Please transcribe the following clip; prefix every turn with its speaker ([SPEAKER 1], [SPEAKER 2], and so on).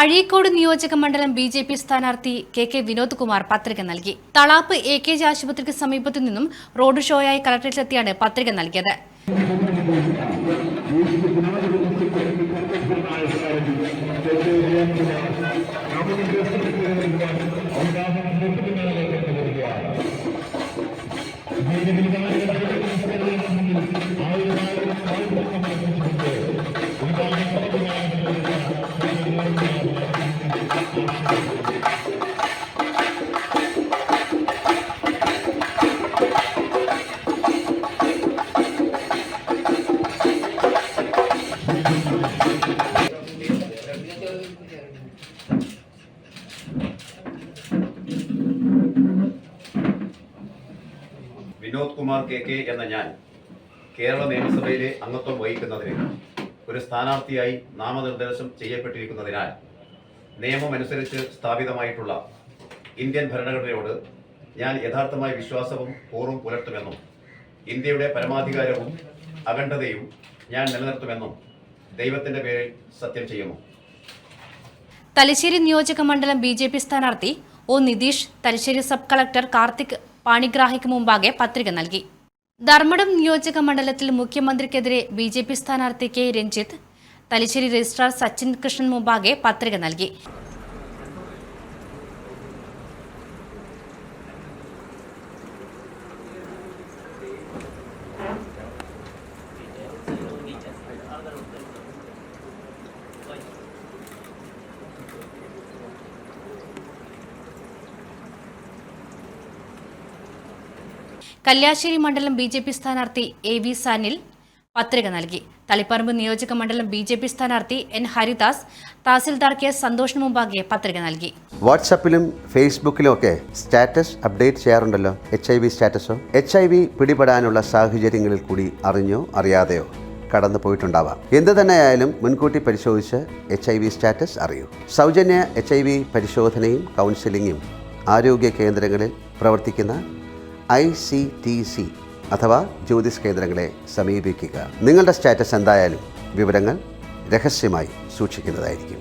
[SPEAKER 1] അഴീക്കോട് നിയോജക മണ്ഡലം ബി.ജെ.പി. സ്ഥാനാർത്ഥി കെ വിനോദ് കുമാർ പത്രിക നൽകി. തളാപ്പ് എ.കെ.ജി. ആശുപത്രിക്ക് സമീപത്തു നിന്നും റോഡ് ഷോയായി കളക്ടറേറ്റിലെത്തിയാണ് പത്രിക നൽകിയത്.
[SPEAKER 2] വിനോദ് കുമാർ കെ എന്ന ഞാൻ കേരള നിയമസഭയിലെ അംഗത്വം വഹിക്കുന്നതിന് ഒരു സ്ഥാനാർത്ഥിയായി നാമനിർദ്ദേശം ചെയ്യപ്പെട്ടിരിക്കുന്നതിനാൽ നിയമമനുസരിച്ച് സ്ഥാപിതമായിട്ടുള്ള ഇന്ത്യൻ ഭരണഘടനയോട് ഞാൻ യഥാർത്ഥമായ വിശ്വാസവും കൂറും പുലർത്തുമെന്നും ഇന്ത്യയുടെ പരമാധികാരവും അഖണ്ഡതയും ഞാൻ നിലനിർത്തുമെന്നും ദൈവത്തിന്റെ പേരിൽ സത്യം ചെയ്യുന്നു.
[SPEAKER 1] തലശ്ശേരി നിയോജക മണ്ഡലം ബി.ജെ.പി. സ്ഥാനാർത്ഥി O Nitish Thalassery sub collector Karthik പാണിഗ്രാഹിക്ക് മുമ്പാകെ പത്രിക നൽകി. ധർമ്മടം നിയോജക മണ്ഡലത്തിൽ മുഖ്യമന്ത്രിക്കെതിരെ ബി.ജെ.പി. സ്ഥാനാർത്ഥി കെ രഞ്ജിത്ത് തലശ്ശേരി രജിസ്ട്രാർ സച്ചിൻ കൃഷ്ണൻ മുമ്പാകെ പത്രിക നൽകി. കല്യാശ്ശേരി മണ്ഡലം ബി.ജെ.പി. സ്ഥാനാർത്ഥി എ.വി. സാനിൽ പത്രിക നൽകി. തളിപ്പറമ്പ് നിയോജക മണ്ഡലം ബി.ജെ.പി. സ്ഥാനാർത്ഥി എൻ ഹരിദാസ് തഹസിൽദാർ കെ സന്തോഷിന് മുമ്പാകെ പത്രിക നൽകി.
[SPEAKER 3] വാട്സാപ്പിലും ഫേസ്ബുക്കിലും ഒക്കെ സ്റ്റാറ്റസ് അപ്ഡേറ്റ് ചെയ്യാറുണ്ടല്ലോ. HIV സ്റ്റാറ്റസോ HIV പിടിപെടാനുള്ള സാഹചര്യങ്ങളിൽ കൂടി അറിഞ്ഞോ അറിയാതെയോ കടന്നു പോയിട്ടുണ്ടാവാം. എന്ത് തന്നെയായാലും മുൻകൂട്ടി പരിശോധിച്ച് HIV സ്റ്റാറ്റസ് അറിയൂ. സൗജന്യ HIV പരിശോധനയും കൗൺസിലിങ്ങും ആരോഗ്യ കേന്ദ്രങ്ങളിൽ പ്രവർത്തിക്കുന്ന ICTC അഥവാ ജ്യോതിസ് കേന്ദ്രങ്ങളെ സമീപിക്കുക. നിങ്ങളുടെ സ്റ്റാറ്റസ് എന്തായാലും വിവരങ്ങൾ രഹസ്യമായി സൂക്ഷിക്കുന്നതായിരിക്കും.